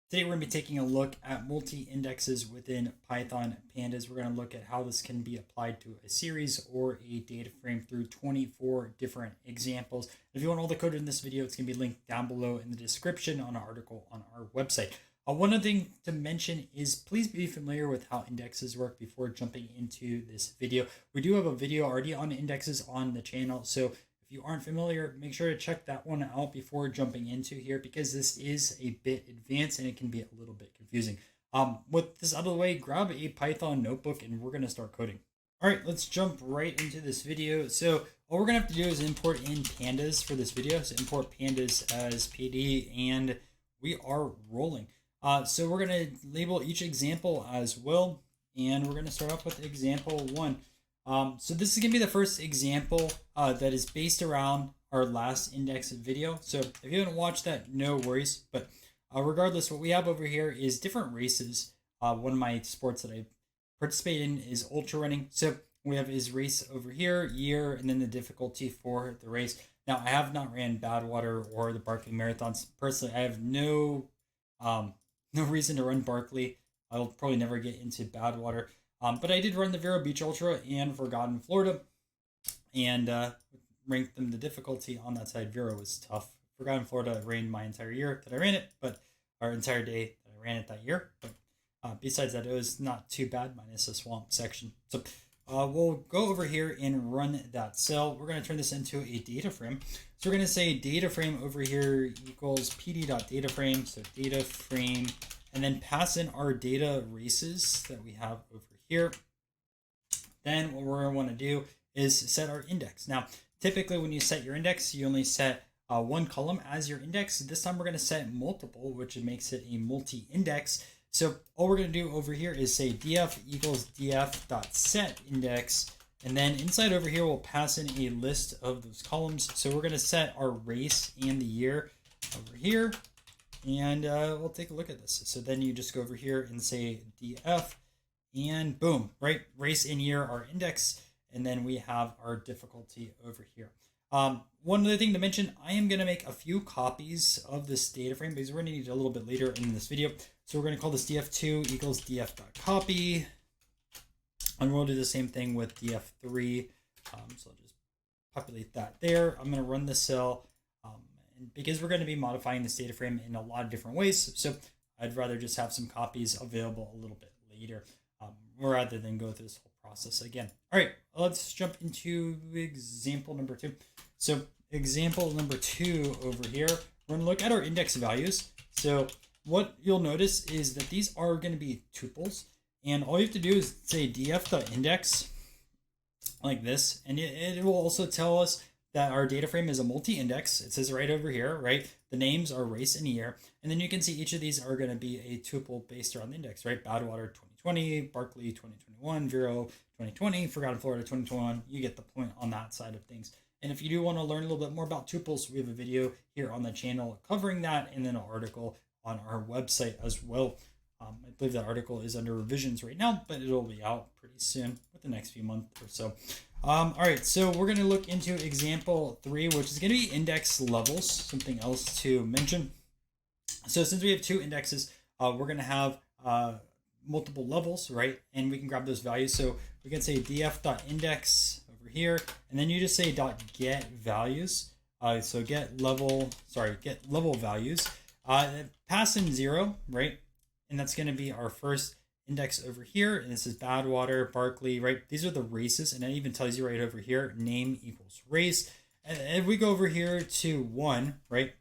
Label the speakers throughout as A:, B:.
A: Today we're going to be taking a look at multi-indexes within Python Pandas. We're going to look at how this can be applied to a series or a data frame through 24 different examples. If you want all the code in this video, it's going to be linked down below in the description on an article on our website. One other thing to mention is please be familiar with how indexes work before jumping into this video. We do have a video already on indexes on the channel, so if you aren't familiar, make sure to check that one out before jumping into here because this is a bit advanced and it can be a little bit confusing. With this out of the way, grab a Python notebook and we're going to start coding. All right, let's jump right into this video. So all we're going to have to do is import in pandas for this video. So import pandas as PD and we are rolling. So we're going to label each example as well. And we're going to start off with example 1. So this is going to be the first example that is based around our last index video. So if you haven't watched that, no worries. But regardless, what we have over here is different races. One of my sports that I participate in is ultra running. So we have his race over here, year, and then the difficulty for the race. Now, I have not ran Badwater or the Barkley Marathons. Personally, I have no reason to run Barkley. I'll probably never get into Badwater. But I did run the Vero Beach Ultra and Forgotten Florida and ranked them the difficulty on that side. Vero was tough. Forgotten Florida, I ran my entire year that I ran it, but our entire day that I ran it that year. But besides that, it was not too bad, minus a swamp section. So we'll go over here and run that cell. We're going to turn this into a data frame. So we're going to say data frame over here equals pd.dataframe. So data frame, and then pass in our data races that we have over here. Then what we're going to want to do is set our index. Now, typically when you set your index, you only set one column as your index. This time we're going to set multiple, which makes it a multi-index. So all we're going to do over here is say df equals df.setIndex. And then inside over here, we'll pass in a list of those columns. So we're going to set our race and the year over here. And we'll take a look at this. So then you just go over here and say df. And boom, right? Race and year, our index, and then we have our difficulty over here. One other thing to mention, I am going to make a few copies of this data frame because we're going to need it a little bit later in this video. So we're going to call this df2 equals df.copy. And we'll do the same thing with df3. So I'll just populate that there. I'm going to run the cell and because we're going to be modifying this data frame in a lot of different ways. So I'd rather just have some copies available a little bit later. Rather than go through this whole process again. All right, let's jump into example number 2. So example number 2 over here, we're going to look at our index values. So what you'll notice is that these are going to be tuples. And all you have to do is say df.index like this. And it will also tell us that our data frame is a multi-index. It says right over here, right? The names are race and year. And then you can see each of these are going to be a tuple based around the index, right? Badwater 2020, Barkley 2021, Vero 2020, Forgotten Florida 2021. You get the point on that side of things. And if you do want to learn a little bit more about tuples, we have a video here on the channel covering that and then an article on our website as well. I believe that article is under revisions right now, but it'll be out pretty soon with the next few months or so. All right, so we're going to look into example 3, which is going to be index levels, something else to mention. So since we have 2 indexes, we're going to have multiple levels, right? And we can grab those values. So we can say df.index over here, and then you just say .get values. So get level values. Pass in 0, right? And that's going to be our first index over here. And this is Badwater, Barkley, right? These are the races. And it even tells you right over here, name equals race. And if we go over here to 1, right?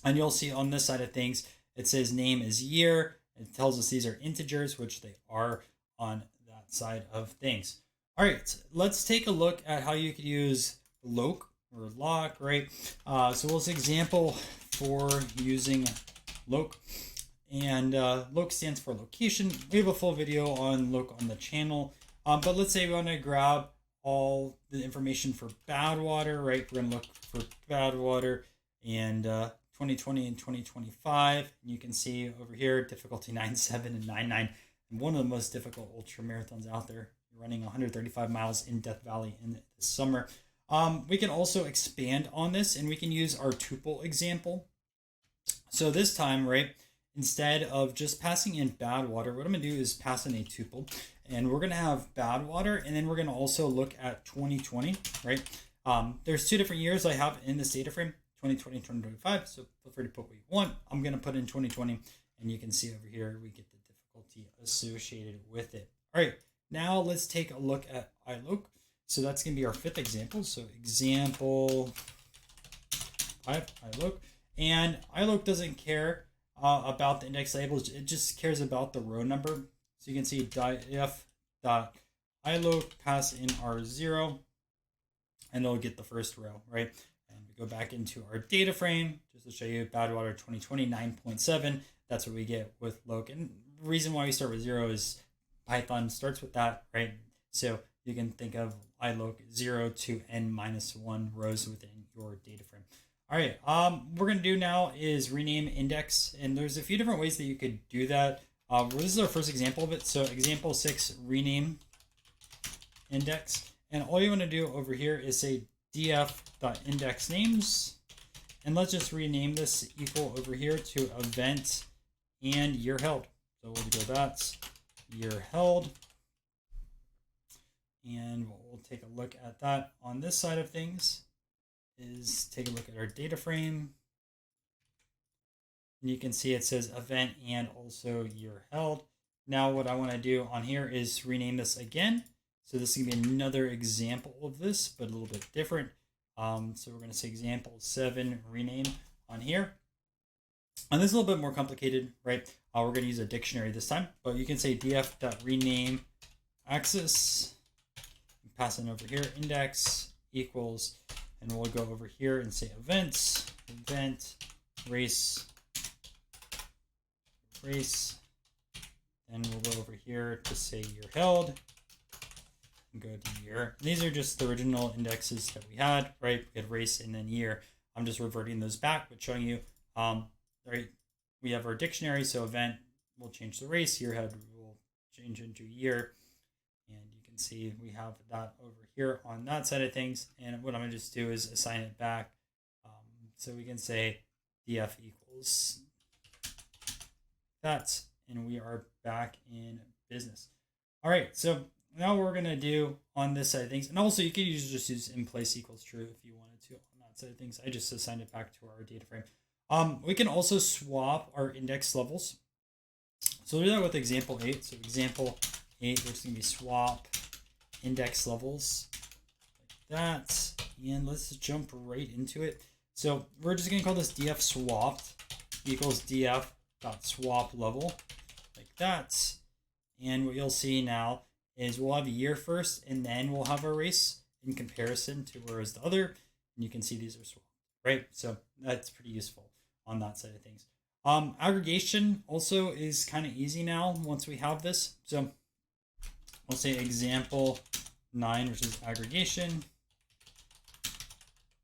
A: And you'll see on this side of things, it says name is year. It tells us these are integers, which they are on that side of things. All right, let's take a look at how you could use LOC or loc, right? So we'll see example for using LOC. And LOC stands for location. We have a full video on LOC on the channel. But let's say we want to grab all the information for Badwater, right? We're going to look for Badwater and 2020 and 2025. And you can see over here, difficulty 9.7 and 9.9. And one of the most difficult ultramarathons out there. You're running 135 miles in Death Valley in the summer. We can also expand on this and we can use our tuple example. So this time, right, instead of just passing in bad water, what I'm gonna do is pass in a tuple, and we're gonna have bad water, and then we're gonna also look at 2020, right? There's 2 different years I have in this data frame, 2020, 2025, so feel free to put what you want. I'm gonna put in 2020, and you can see over here, we get the difficulty associated with it. All right, now let's take a look at ILOC. So that's gonna be our 5th example. So example 5, ILOC. And ILOC doesn't care about the index labels, it just cares about the row number. So you can see df.iloc, pass in R0, and it'll get the first row, right? And we go back into our data frame, just to show you Badwater 2020 9.7. That's what we get with loc. And the reason why we start with 0 is Python starts with that, right? So you can think of iloc 0 to n-1 rows within your data frame. All right, what we're gonna do now is rename index, and there's a few different ways that you could do that. This is our first example of it. So example 6, rename index, and all you want to do over here is say df.indexNames, and let's just rename this equal over here to event and year held. So we'll go that's year held, and we'll take a look at that on this side of things. Is take a look at our data frame, and you can see it says event and also year held. Now what I want to do on here is rename this again. So this is going to be another example of this, but a little bit different. So we're going to say example 7 rename on here, and this is a little bit more complicated, right? We're going to use a dictionary this time, but you can say df.rename axis, pass it over here, index equals, and we'll go over here and say event race, and we'll go over here to say year held, and go to year. And these are just the original indexes that we had, right? We had race and then year. I'm just reverting those back, but showing you, right? We have our dictionary, so event will change the race, year held will change into year, and you can see we have that over here on that side of things. And what I'm gonna just do is assign it back. So we can say df equals that, and we are back in business. All right, so now what we're gonna do on this side of things, and also you could just use in place equals true if you wanted to on that side of things. I just assigned it back to our data frame. We can also swap our index levels. So we'll do that with example 8. So example 8, there's gonna be swap index levels like that, and let's jump right into it. So we're just gonna call this df swapped equals df.swap level like that, and what you'll see now is we'll have year first, and then we'll have our race in comparison to whereas the other, and you can see these are swapped, right? So that's pretty useful on that side of things. Aggregation also is kind of easy now once we have this. So we'll say example 9, which is aggregation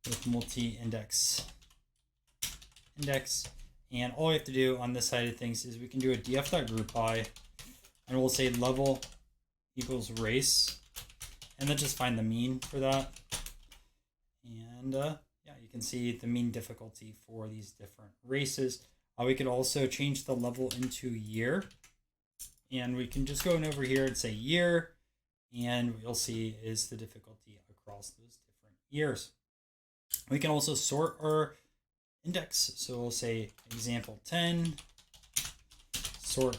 A: with multi-index and all we have to do on this side of things is we can do a df.groupBy, and we'll say level equals race, and then just find the mean for that. And yeah, you can see the mean difficulty for these different races. We could also change the level into year, and we can just go in over here and say year, and what you'll see is the difficulty across those different years. We can also sort our index. So we'll say example 10, sort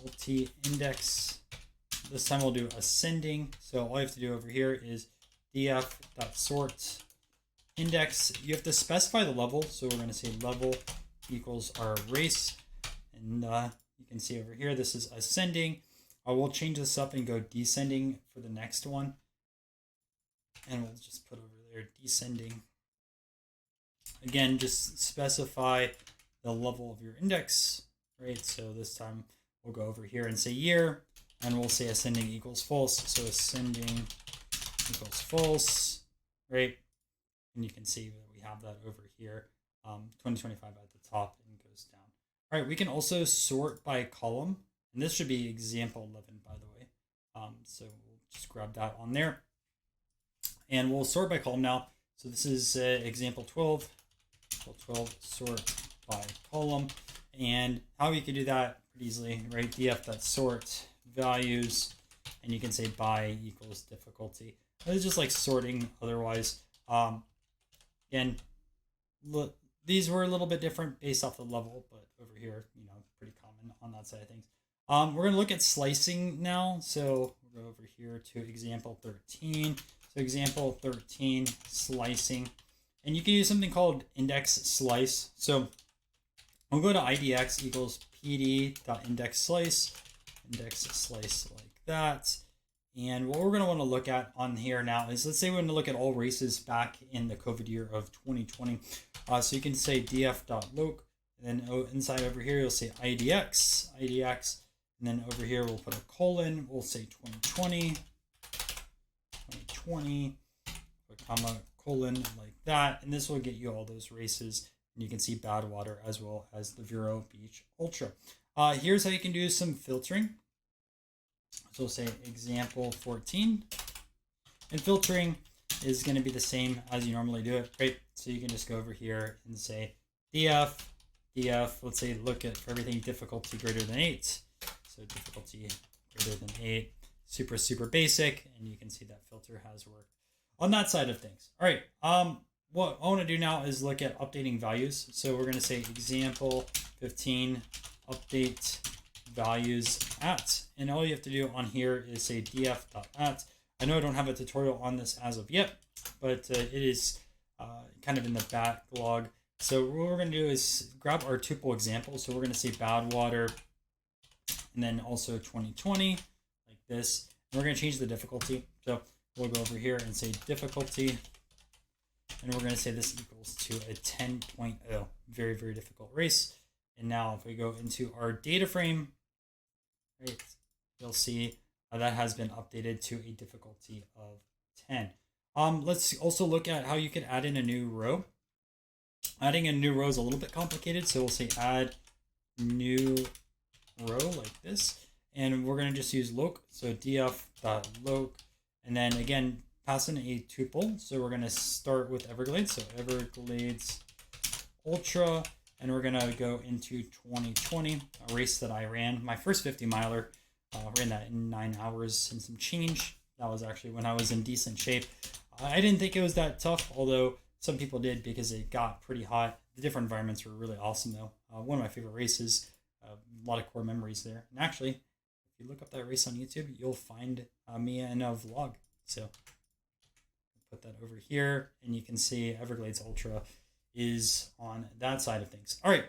A: multi-index. This time we'll do ascending. So all you have to do over here is df.sort index. You have to specify the level. So we're going to say level equals our race. And you can see over here, this is ascending. We'll change this up and go descending for the next one. And we'll just put over there descending. Again, just specify the level of your index, right? So this time we'll go over here and say year, and we'll say ascending equals false. So ascending equals false, right? And you can see that we have that over here, 2025 at the top and goes down. All right, we can also sort by column, and this should be example 11, by the way. So we'll just grab that on there. And we'll sort by column now. So this is example 12. 12 sort by column. And how you can do that pretty easily, right? df.sort values, and you can say by equals difficulty. It's just like sorting otherwise. Again, look, these were a little bit different based off the level, but over here, pretty common on that side of things. We're going to look at slicing now. So we'll go over here to example 13. So example 13, slicing. And you can use something called index slice. So we'll go to idx equals pd.indexSlice, index slice like that. And what we're going to want to look at on here now is, let's say we want to look at all races back in the COVID year of 2020. So you can say df.loc, and then inside over here, you'll say idx, and then over here, we'll put a colon. We'll say 2020, put comma, colon like that. And this will get you all those races. And you can see Badwater as well as the Vero Beach Ultra. Here's how you can do some filtering. So we'll say example 14. And filtering is going to be the same as you normally do it, right? So you can just go over here and say df, let's say look at for everything difficulty greater than 8. So difficulty greater than 8, super basic, and you can see that filter has worked on that side of things. All right, what I want to do now is look at updating values. So we're going to say example 15, update values at, and all you have to do on here is say df.at. I know I don't have a tutorial on this as of yet, but it is kind of in the backlog. So what we're going to do is grab our tuple example. So we're going to say Badwater, and then also 2020 like this. And we're going to change the difficulty. So we'll go over here and say difficulty, and we're going to say this equals to a 10.0, very difficult race. And now if we go into our data frame, right, you'll see that has been updated to a difficulty of 10. Let's also look at how you could add in a new row. Adding a new row is a little bit complicated, so we'll say add new row like this, and we're going to just use loc. So df.loc, and then again pass in a tuple. So we're going to start with Everglades, so Everglades Ultra, and we're going to go into 2020, a race that I ran, my first 50 miler. Ran that in 9 hours and some change. That was actually when I was in decent shape. I didn't think it was that tough, although some people did because it got pretty hot. The different environments were really awesome though. One of my favorite races, a lot of core memories there. And actually, if you look up that race on YouTube, you'll find me in a vlog. So put that over here, and you can see Everglades Ultra is on that side of things. All right.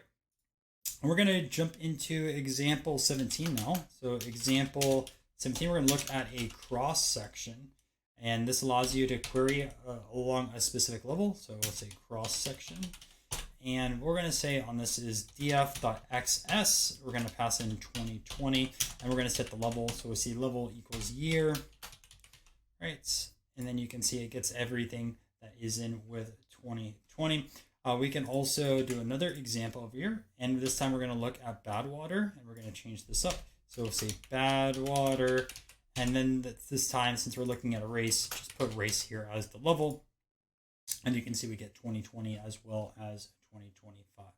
A: We're going to jump into example 17 now. So example 17, we're going to look at a cross section, and this allows you to query along a specific level. So we'll say cross section, and we're going to say on this is df.xs. We're going to pass in 2020, and we're going to set the level. So we'll see level equals year, right? And then you can see it gets everything that is in with 2020. We can also do another example over here, and this time we're going to look at Badwater, and we're going to change this up. So we'll say Badwater, and then this time, since we're looking at a race, just put race here as the level, and you can see we get 2020 as well as 2025. All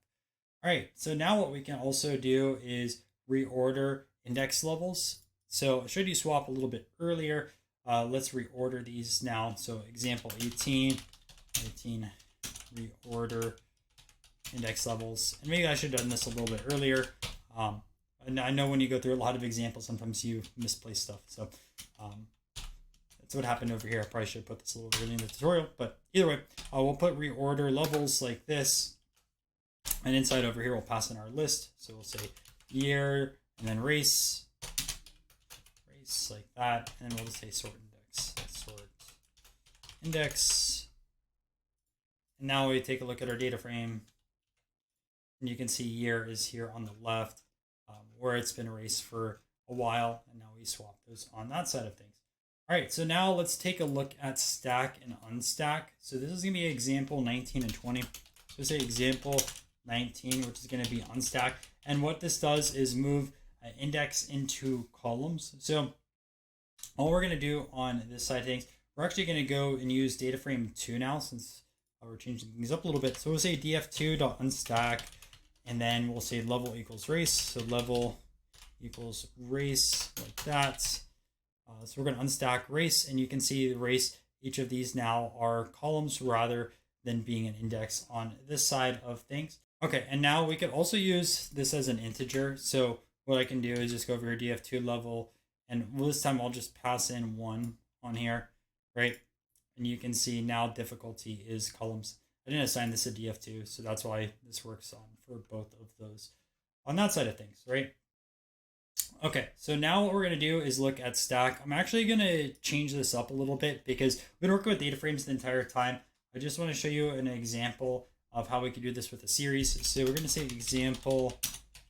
A: right, so now what we can also do is reorder index levels. So I showed you swap a little bit earlier. Let's reorder these now. So example 18, reorder index levels, and maybe I should have done this a little bit earlier. And I know when you go through a lot of examples, sometimes you misplace stuff. So that's what happened over here. I probably should have put this a little early in the tutorial, but either way, we'll put reorder levels like this, and inside over here we'll pass in our list. So we'll say year, and then race like that, and then we'll just say sort index. And now we take a look at our data frame, and you can see year is here on the left, where it's been erased for a while, and now we swap those on that side of things. All right, so now let's take a look at stack and unstack. So this is going to be example 19 and 20. So say example 19, which is going to be unstack. And what this does is move an index into columns. So all we're going to do on this side of things, we're actually going to go and use DataFrame 2 now, since we're changing things up a little bit. So we'll say df2.unstack, and then we'll say level equals race. So level equals race like that. So we're going to unstack race, and you can see the race, each of these now are columns rather than being an index on this side of things. Okay, and now we could also use this as an integer. So what I can do is just go over here, df2 level, and this time I'll just pass in 1 on here, right? And you can see now difficulty is columns. I didn't assign this a df2, so that's why this works on for both of those on that side of things, right? Okay, so now what we're going to do is look at stack. I'm actually going to change this up a little bit because we've been working with DataFrames the entire time. I just want to show you an example of how we can do this with a series. So we're going to say example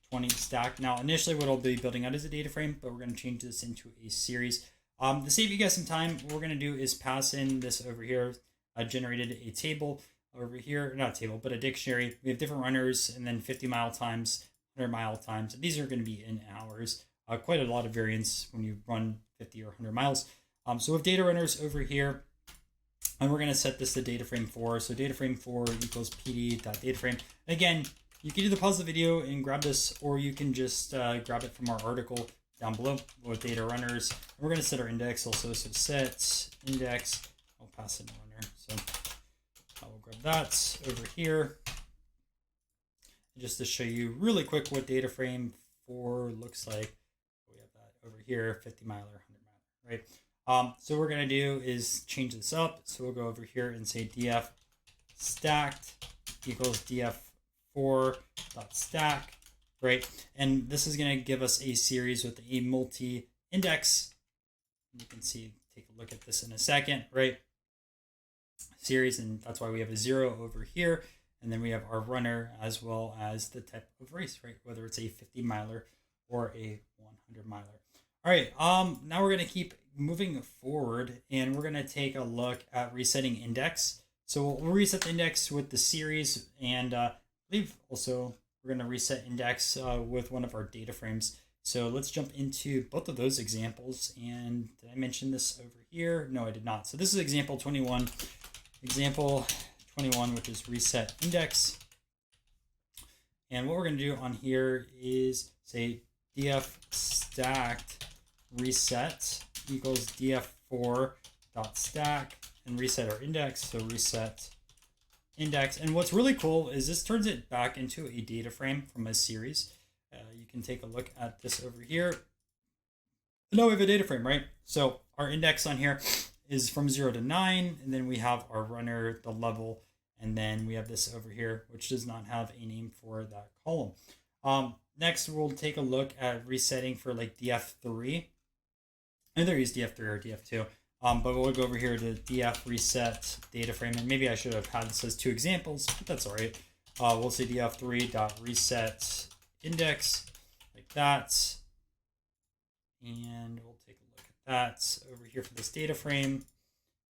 A: 20 stack. Now, initially what I'll be building out is a data frame, but we're going to change this into a series. To save you guys some time, what we're going to do is pass in this over here. I generated a table over here, not a table, but a dictionary. We have different runners and then 50 mile times, 100 mile times. These are going to be in hours. Quite a lot of variance when you run 50 or 100 miles. So we have data runners over here, and we're going to set this to DataFrame 4. So DataFrame 4 equals pd.DataFrame. Again, you can either pause the video and grab this, or you can just grab it from our article down below with data runners. We're going to set our index also. So set index, I'll pass in a runner. So I will grab that over here. Just to show you really quick what DataFrame 4 looks like. We have that over here, 50 mile or 100 mile, right? So what we're going to do is change this up. So we'll go over here and say df stacked equals df4.stack, right? And this is going to give us a series with a multi-index. You can see, take a look at this in a second, right? Series, and that's why we have a 0 over here. And then we have our runner as well as the type of race, right? Whether it's a 50 miler or a 100 miler. All right, now we're going to keep moving forward, and we're going to take a look at resetting index. So we'll reset the index with the series, and I believe also we're going to reset index with one of our data frames. So let's jump into both of those examples. And did I mention this over here? No, I did not. So this is example 21. Example 21, which is reset index. And what we're going to do on here is say df stacked reset equals df4.stack and reset our index. So reset index. And what's really cool is this turns it back into a data frame from a series. You can take a look at this over here. Now we have a data frame, right? So our index on here is from 0 to 9, and then we have our runner, the level, and then we have this over here, which does not have a name for that column. Next, we'll take a look at resetting for like df3. Either use df3 or df2, but we'll go over here to df reset data frame, and maybe I should have had this as 2 examples, but that's all right. We'll say df3.reset index like that, and we'll take a look at that over here for this data frame,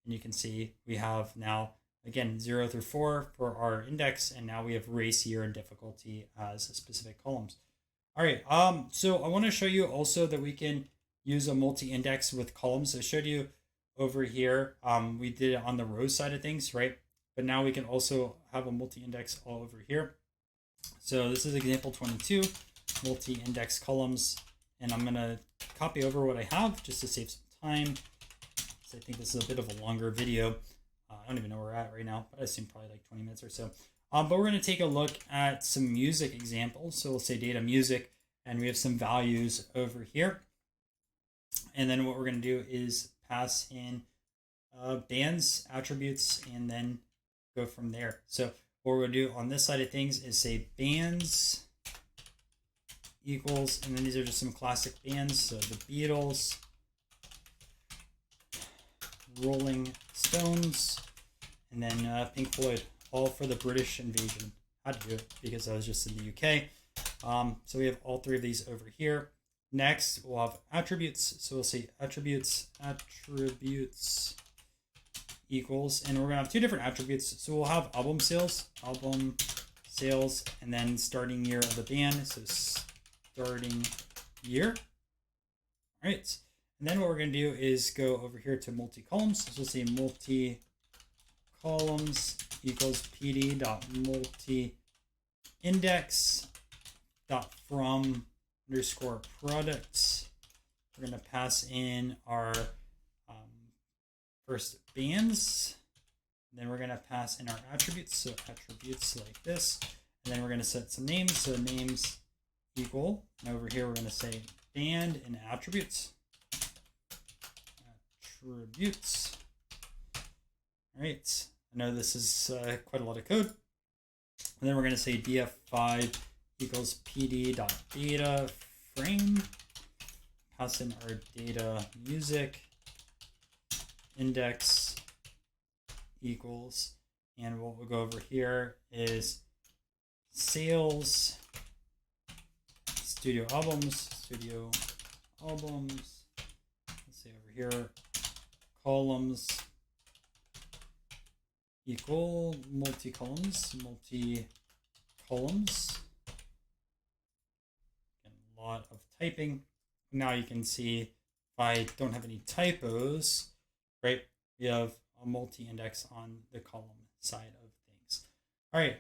A: and you can see we have now again 0 through 4 for our index, and now we have race, year, and difficulty as specific columns. All right, so I want to show you also that we can use a multi-index with columns. I showed you over here, we did it on the row side of things, right? But now we can also have a multi-index all over here. So this is example 22, multi-index columns, and I'm gonna copy over what I have just to save some time. So I think this is a bit of a longer video. I don't even know where we're at right now, but I assume probably like 20 minutes or so. But we're gonna take a look at some music examples. So we'll say data music, and we have some values over here. And then what we're gonna do is pass in bands, attributes, and then go from there. So what we're gonna do on this side of things is say bands equals, and then these are just some classic bands. So the Beatles, Rolling Stones, and then Pink Floyd, all for the British invasion. I had to do it because I was just in the UK. So we have all 3 of these over here. Next, we'll have attributes. So we'll say attributes equals, and we're gonna have 2 different attributes. So we'll have album sales, and then starting year of the band. So starting year. All right. And then what we're gonna do is go over here to multi-columns. So we'll say multi-columns equals pd.multiIndex, dot from underscore products. We're going to pass in our first bands. Then we're going to pass in our attributes. So attributes like this. And then we're going to set some names. So names equal. And over here, we're going to say band and attributes. Attributes. All right. I know this is quite a lot of code. And then we're going to say df5 equals pd.DataFrame. Pass in our data music index equals, and what we'll go over here is sales studio albums. Let's say over here columns equal multi-columns. A lot of typing. Now you can see if I don't have any typos, right? We have a multi-index on the column side of things. All right,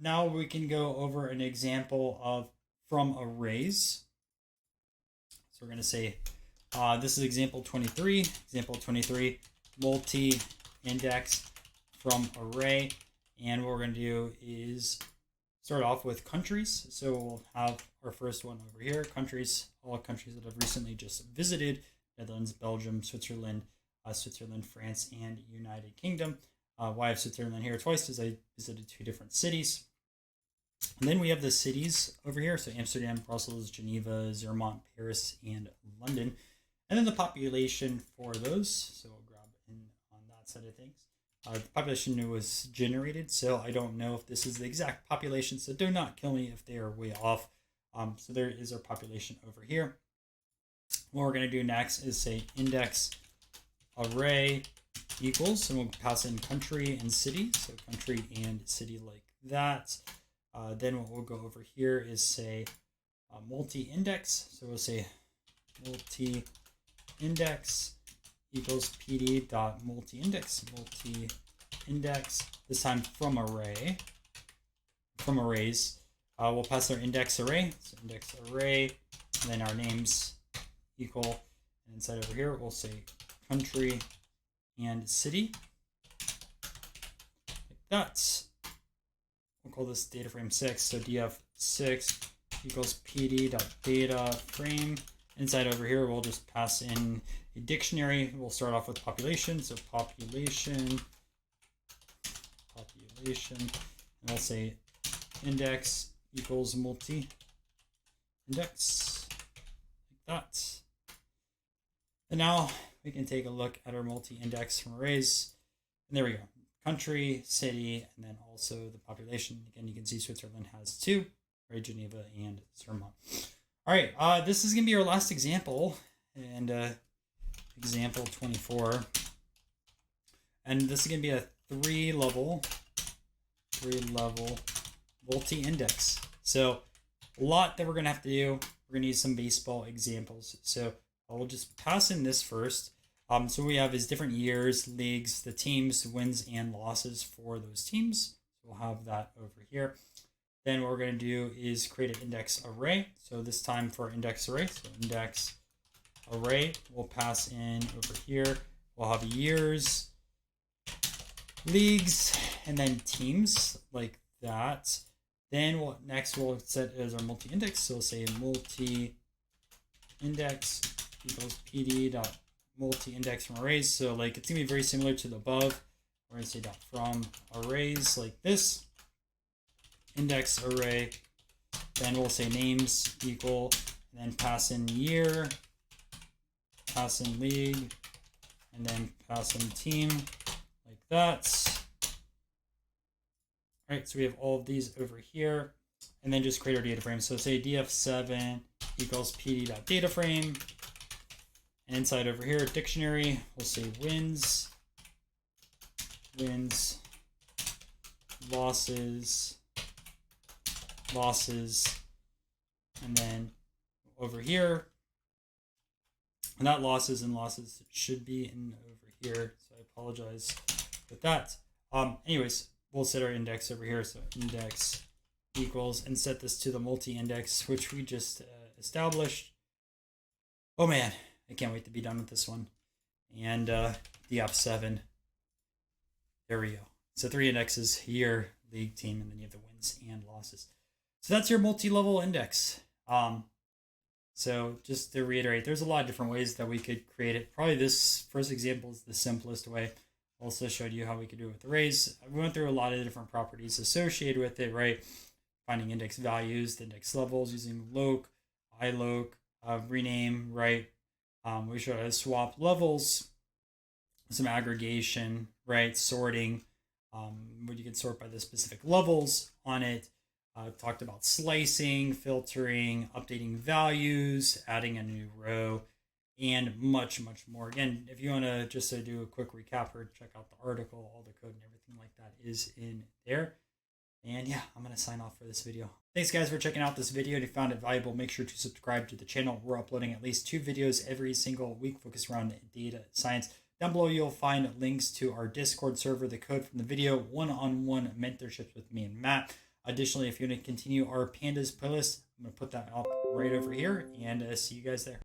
A: now we can go over an example of from arrays. So we're going to say this is example 23. Example 23, multi-index from array. And what we're going to do is start off with countries. So we'll have our first one over here, countries, all countries that I've recently just visited: Netherlands, Belgium, Switzerland, France, and United Kingdom. Why I have Switzerland here twice is I visited 2 different cities. And then we have the cities over here. So Amsterdam, Brussels, Geneva, Zermatt, Paris, and London. And then the population for those. So we'll grab in on that side of things. The population was generated, so I don't know if this is the exact population, so do not kill me if they are way off. So there is our population over here. What we're going to do next is say index array equals, and we'll pass in country and city, so country and city like that. Then what we'll go over here is say multi-index, so we'll say multi-index equals pd.multiIndex, multi-index, this time from arrays. We'll pass our index array, so index array, and then our names equal, and inside over here we'll say country and city, like that. We'll call this DataFrame 6, so df6 equals pd.DataFrame. Inside over here, we'll just pass in a dictionary. We'll start off with population. So population, and we'll say index equals multi-index, like that. And now we can take a look at our multi-index from arrays. And there we go. Country, city, and then also the population. Again, you can see Switzerland has 2, right? Geneva and Zermatt. All right, this is going to be our last example, and example 24. And this is going to be a 3-level multi-index. So a lot that we're going to have to do. We're going to use some baseball examples. So I'll just pass in this first. So what we have is different years, leagues, the teams, wins and losses for those teams. So we'll have that over here. Then what we're going to do is create an index array. So this time for index array, so index array, we'll pass in over here. We'll have years, leagues, and then teams like that. Then next we'll set as our multi-index. So we'll say multi-index equals pd.multi-index from arrays. So like it's going to be very similar to the above. We're going to say dot from arrays like this. Index array, then we'll say names equal, and then pass in year, pass in league, and then pass in team, like that. All right, so we have all of these over here, and then just create our data frame. So say df7 equals pd.DataFrame, and inside over here, dictionary, we'll say wins, losses, and then over here, and that losses should be in over here, so I apologize with that. Anyways, we'll set our index over here, so index equals and set this to the multi-index, which we just established. Oh man, I can't wait to be done with this one. And the F7. There we go. So 3 indexes, your league team, and then you have the wins and losses. So that's your multi-level index. So just to reiterate, there's a lot of different ways that we could create it. Probably this first example is the simplest way. Also showed you how we could do it with arrays. We went through a lot of different properties associated with it, right? Finding index values, the index levels, using LOC, ILOC, rename, right? We showed how to swap levels, some aggregation, right? Sorting, where you can sort by the specific levels on it. Talked about slicing, filtering, updating values, adding a new row, and much, much more. Again, if you want to just do a quick recap or check out the article, all the code and everything like that is in there. And yeah, I'm going to sign off for this video. Thanks guys for checking out this video. If you found it valuable, make sure to subscribe to the channel. We're uploading at least 2 videos every single week focused around data science. Down below, you'll find links to our Discord server, the code from the video, one-on-one mentorships with me and Matt. Additionally, if you want to continue our Pandas playlist, I'm going to put that up right over here and see you guys there.